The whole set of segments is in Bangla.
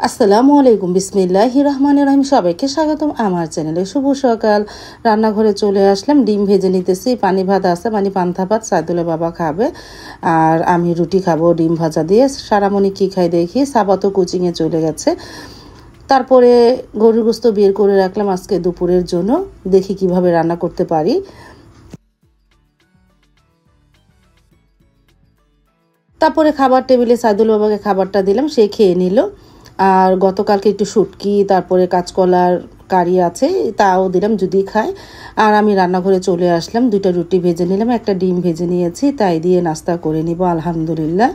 আসসালামু আলাইকুম, বিসমিল্লাহির রহমানির রহিম। সবাইকে স্বাগতম আমার চ্যানেলে। শুভ সকাল। রান্নাঘরে চলে আসলাম, ডিম ভেজে নিতেছি। পানি ভাত আছে, মানে পান্তা ভাত সাইদুলের বাবা খাবে, আর আমি রুটি খাবো ডিম ভাজা দিয়ে। সারামণি কী খাই দেখি, সাবাতো কোচিংয়ে চলে গেছে। তারপরে গরুর গোস্ত বের করে রাখলাম আজকে দুপুরের জন্য, দেখি কিভাবে রান্না করতে পারি। তারপরে খাবার টেবিলে সাইদুল বাবাকে খাবারটা দিলাম, সে খেয়ে নিল। আর গতকালকে একটু শুটকি, তারপরে কাঁচকলার কারি আছে, তাও দিলাম যদি খায়। আর আমি রান্নাঘরে চলে আসলাম, দুটো রুটি ভেজে নিলাম, একটা ডিম ভেজে নিয়েছি, তাই দিয়ে নাস্তা করে নিব আলহামদুলিল্লাহ।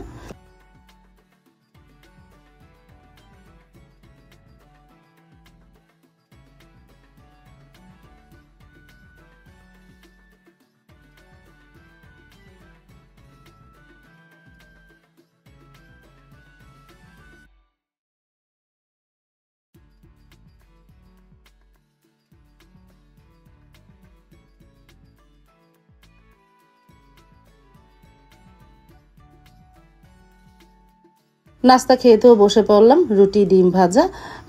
নাস্তা খেতেও বসে পড়লাম, রুটি ডিম ভাজা।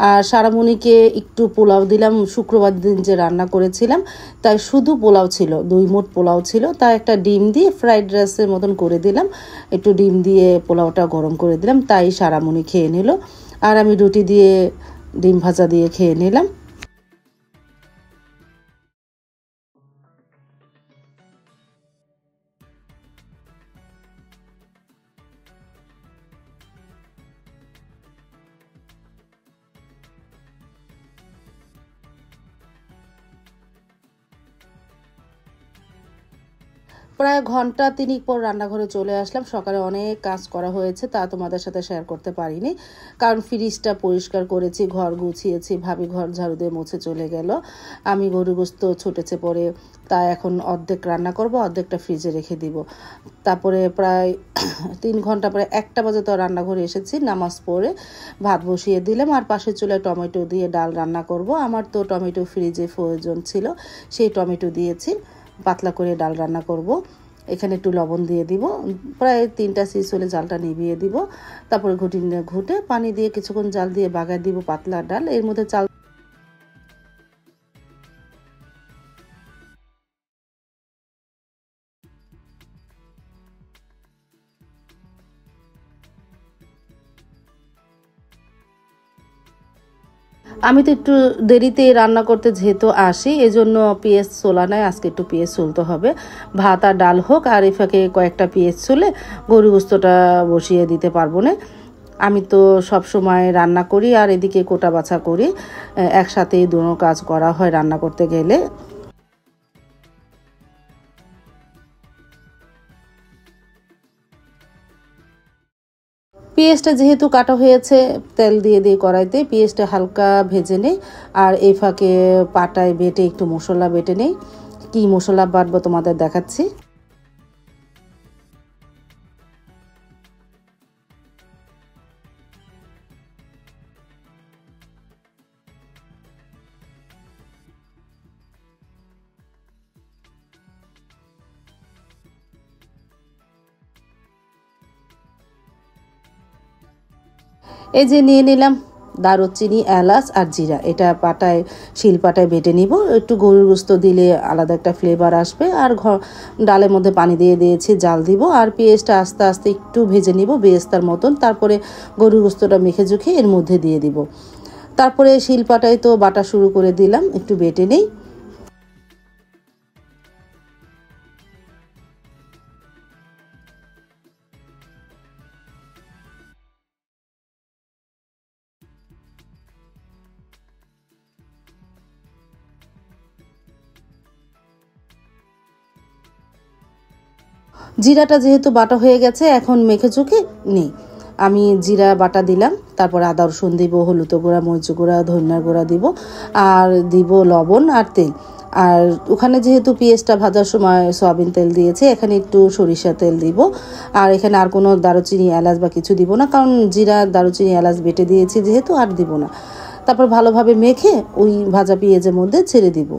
আর সারামণিকে একটু পোলাও দিলাম, শুক্রবার দিন যে রান্না করেছিলাম তাই শুধু পোলাও ছিল, 2 মুঠ পোলাও ছিল, তাই একটা ডিম দিয়ে ফ্রাইড রাইসের মতন করে দিলাম। একটু ডিম দিয়ে পোলাওটা গরম করে দিলাম, তাই সারামণি খেয়ে নিল। আর আমি রুটি দিয়ে ডিম ভাজা দিয়ে খেয়ে নিলাম। প্রায় ঘন্টা তিনিক পর রান্নাঘরে চলে আসলাম। সকালে অনেক কাজ করা হয়েছে, তা তোমাদের সাথে শেয়ার করতে পারিনি, কারণ ফ্রিজটা পরিষ্কার করেছি, ঘর গুছিয়েছি, ভাবি ঘর ঝাড়ু দিয়ে মুছে চলে গেল। আমি গরু গোস্ত ছুটেছে পরে, তা এখন অর্ধেক রান্না করব, অর্ধেকটা ফ্রিজে রেখে দিব। তারপরে প্রায় 3 ঘন্টা পরে 1টা বাজে তো রান্নাঘরে এসেছি, নামাজ পড়ে ভাত বসিয়ে দিলাম। আর পাশের চুলায় টমেটো দিয়ে ডাল রান্না করব। আমার তো টমেটো ফ্রিজে প্রয়োজন ছিল, সেই টমেটো দিয়েছি, পাতলা করে ডাল রান্না করব। এখানে একটু লবণ দিয়ে দিব, প্রায় 3টা সিজ হলে জালটা নিভিয়ে দিব। তারপরে ঘুটে পানি দিয়ে কিছুক্ষণ জাল দিয়ে বাগায় দিব পাতলা ডাল। এর মধ্যে চাল আমি তো একটু দেরিতে রান্না করতে যেহেতু আসি, এজন্য পেঁয়াজ ছোলা নাই, আজকে একটু পেঁয়াজ চলতে হবে। ভাত আর ডাল হোক, আর এই ফাঁকে কয়েকটা পেঁয়াজ চলে গরু গোস্তটা বসিয়ে দিতে পারবো না। আমি তো সব সময় রান্না করি আর এদিকে কোটা বাছা করি, একসাথেই দুটো কাজ করা হয় রান্না করতে গেলে। পেঁয়াজটা যেহেতু কাটা হয়েছে, তেল দিয়ে দিয়ে কড়াইতে পেঁয়াজটা হালকা ভেজে নেই। আর এই ফাঁকে পাটায় বেটে একটু মশলা বেটে নেই। কি মশলা বাটবো তোমাদের দেখাচ্ছি। এই যে নিয়ে নিলাম দারুচিনি, এলাচ আর জিরা, এটা পাটায় শিল পাটায় বেটে নিব। একটু গরুর গোস্ত দিলে আলাদা একটা ফ্লেভার আসবে। আর ডালের মধ্যে পানি দিয়ে দিয়েছি, জাল দিব। আর পেঁয়াজটা আস্তে আস্তে একটু ভেজে নিব বেরেস্তার মতন। তারপরে গরুর গোস্তটা মেখে ঝুঁকে এর মধ্যে দিয়ে দিব। তারপরে শিল পাটায় তো বাটা শুরু করে দিলাম, একটু বেটে নেই। জিরাটা যেহেতু বাটা হয়ে গেছে, এখন মেখে চুকে নেই। আমি জিরা বাটা দিলাম, তারপর আদা রসুন দিব, হলুদ গুঁড়া, মরিচ গুঁড়া, ধনিয়ার গুঁড়া দিব, আর দিব লবণ আর তেল। আর ওখানে যেহেতু পেঁয়াজটা ভাজার সময় সয়াবিন তেল দিয়েছে, এখানে একটু সরিষা তেল দিব। আর এখানে আর কোনো দারুচিনি এলাচ বা কিছু দিব না, কারণ জিরা দারুচিনি এলাচ বেটে দিয়েছি যেহেতু, আর দিব না। তারপর ভালোভাবে মেখে ওই ভাজা পেঁয়াজের মধ্যে ছেড়ে দিব।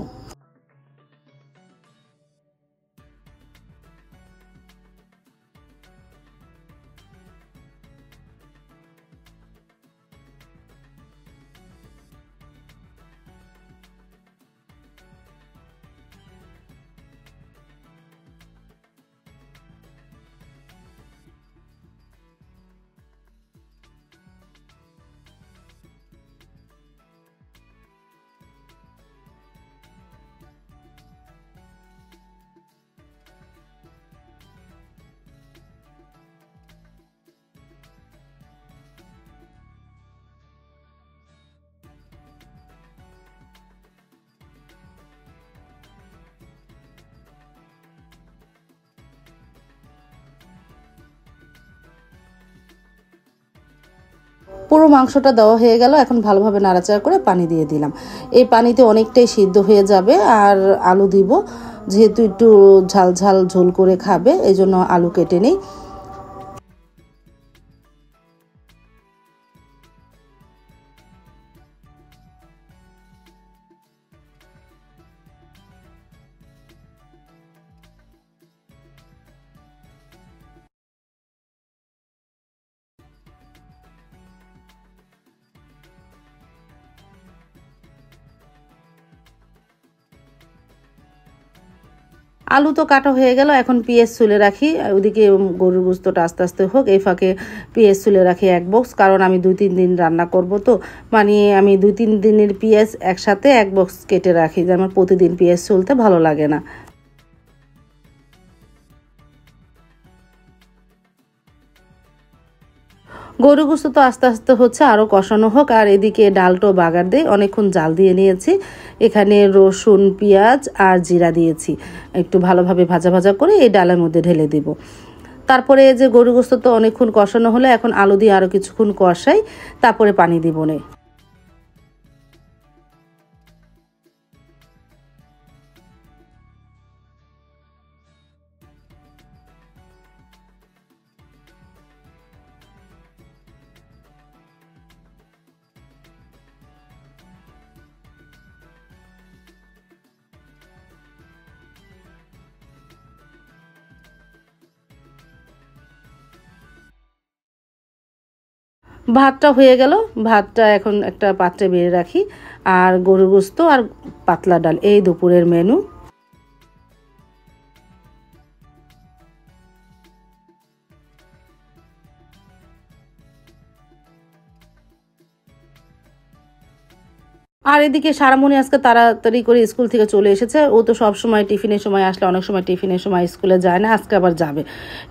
পুরো মাংসটা দেওয়া হয়ে গেল। এখন ভালোভাবে নাড়াচাড়া করে পানি দিয়ে দিলাম। এই পানিতে অনেকটাই সিদ্ধ হয়ে যাবে। আর আলু দিব, যেহেতু একটু ঝাল ঝাল ঝোল করে খাবে এই জন্য আলু কেটে নিই। আলু তো কাটা হয়ে গেল, এখন পেঁয়াজ ছুলে রাখি। ওদিকে গরুর গোস্তটা আস্তে আস্তে হোক, এই ফাঁকে পেঁয়াজ ছুলে রাখি 1 বক্স, কারণ আমি 2-3 দিন রান্না করব। তো মানে আমি 2-3 দিনের পেঁয়াজ একসাথে 1 বক্স কেটে রাখি, যে আমার প্রতিদিন পেঁয়াজ ছুলতে ভালো লাগে না। গরু গোস্ত তো আস্তে আস্তে হচ্ছে, আরও কষানো হোক। আর এদিকে ডালটো বাগার দিয়ে অনেকক্ষণ জাল দিয়ে নিয়েছি। এখানে রসুন, পেঁয়াজ আর জিরা দিয়েছি, একটু ভালোভাবে ভাজা ভাজা করে এই ডালের মধ্যে ঢেলে দিব। তারপরে যে গরু গোস্ত তো অনেকক্ষণ কষানো হলে এখন আলু দিয়ে আরও কিছুক্ষণ কষাই, তারপরে পানি দিব নে। ভাতটা হয়ে গেল, ভাতটা এখন একটা পাত্রে বেড়ে রাখি। আর গরু গোস্ত আর পাতলা ডাল, এই দুপুরের মেনু। আর এদিকে সারামণি আজকে তাড়াতাড়ি করে স্কুল থেকে চলে এসেছে। ও তো সব সময় টিফিনের সময় আসলে, অনেক সময় টিফিনের সময় স্কুলে যায় না, আজকে আবার যাবে।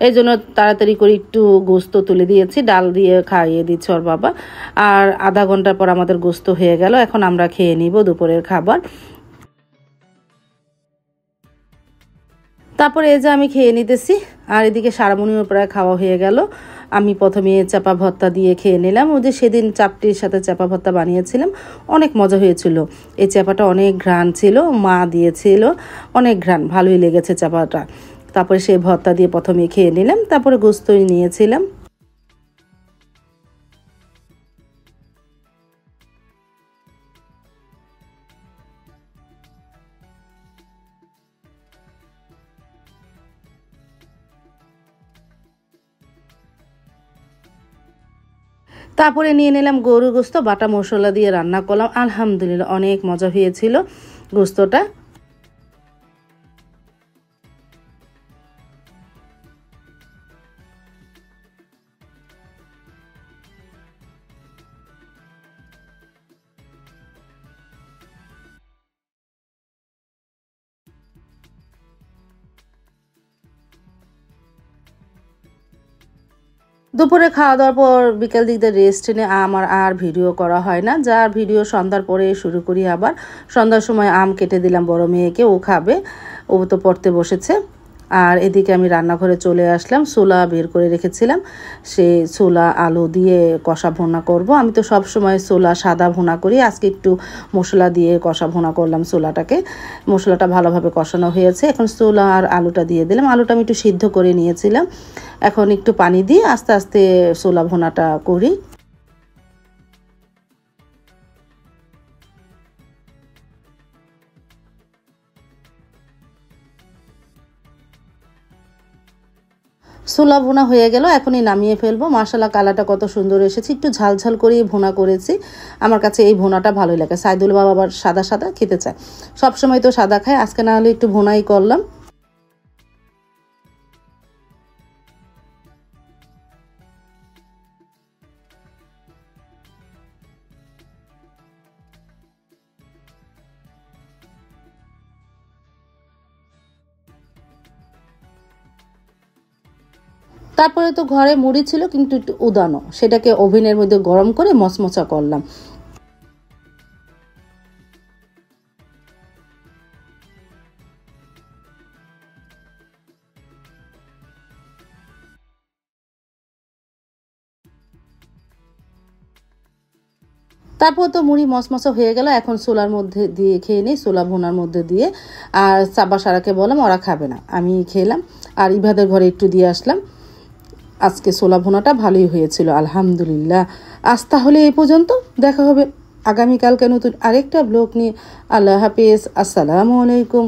এই জন্য তাড়াতাড়ি করে একটু গোস্ত তুলে দিয়েছি, ডাল দিয়ে খাইয়ে দিচ্ছে ওর বাবা। আর আধা ঘন্টা পর আমাদের গোস্ত হয়ে গেল, এখন আমরা খেয়ে নিব দুপুরের খাবার। তারপরে এই যে আমি খেয়ে নিতেছি। আর এদিকে সারামণিও প্রায় খাওয়া হয়ে গেল। আমি প্রথমে চাপা ভর্তা দিয়ে খেয়ে নিলাম। ওই যে সেদিন চাপটির সাথে চাপা ভর্তা বানিয়েছিলাম, অনেক মজা হয়েছিল। এই চাপাটা অনেক ঘ্রাণ ছিল, মা দিয়েছিল, অনেক ঘ্রাণ, ভালোই লেগেছে চাপাটা। তারপরে সেই ভর্তা দিয়ে প্রথমে খেয়ে নিলাম, তারপরে গোস্তই নিয়েছিলাম। তারপরে নিয়ে নিলাম গরুর গোস্ত, বাটা মশলা দিয়ে রান্না করলাম। আলহামদুলিল্লাহ অনেক মজা হয়েছিল গোস্তটা। দুপুরে খাওয়া দাওয়ার পর বিকেল দিক দিয়ে রেস্ট নিয়ে আমার আর ভিডিও করা হয় না, যার ভিডিও সন্ধ্যার পরে শুরু করি। আবার সন্ধ্যার সময় আম কেটে দিলাম বড় মেয়েকে, ও খাবে, ও তো পড়তে বসেছে। আর এদিকে আমি রান্নাঘরে চলে আসলাম, ছোলা বের করে রেখেছিলাম, সেই ছোলা আলু দিয়ে কষা ভুনা করব। আমি তো সব সময় ছোলা সাদা ভুনা করি, আজকে একটু মশলা দিয়ে কষা ভুনা করলাম ছোলাটাকে। মশলাটা ভালোভাবে কষানো হয়েছে, এখন ছোলা আর আলুটা দিয়ে দিলাম। আলুটা আমি একটু সিদ্ধ করে নিয়েছিলাম, এখন একটু পানি দিয়ে আস্তে আস্তে ছোলা ভুনাটা করি। ছোলা ভুনা হয়ে গেল, এখনই নামিয়ে ফেলবো। মাশাআল্লাহ কালারটা কত সুন্দর এসেছে, একটু ঝাল ঝাল করে ভুনা করেছি। আমার কাছে এই ভুনাটা ভালোই লাগে। সাইদুল বাবা আবার সাদা সাদা খেতে চায়, সবসময় তো সাদা খায়, আজকে না হলে একটু ভুনাই করলাম। তারপরে তো ঘরে মুড়ি ছিল কিন্তু একটু উদানো, সেটাকে ওভেনের মধ্যে গরম করে মচমচা করলাম। তারপর তো মুড়ি মশমশা হয়ে গেল, এখন ছোলার মধ্যে দিয়ে খেয়ে নিই, ছোলা ভুনার মধ্যে দিয়ে। আর সাব্বা সারাকে বললাম, ওরা খাবে না, আমি খেলাম। আর ইভাদের ঘরে একটু দিয়ে আসলাম। আজকে ছোলা ভুনাটা ভালোই হয়েছিল আলহামদুলিল্লাহ। আজ তাহলে এই পর্যন্ত, দেখা হবে আগামীকালকে নতুন আরেকটা ব্লগ নিয়ে। আল্লাহ হাফেজ, আসসালামু আলাইকুম।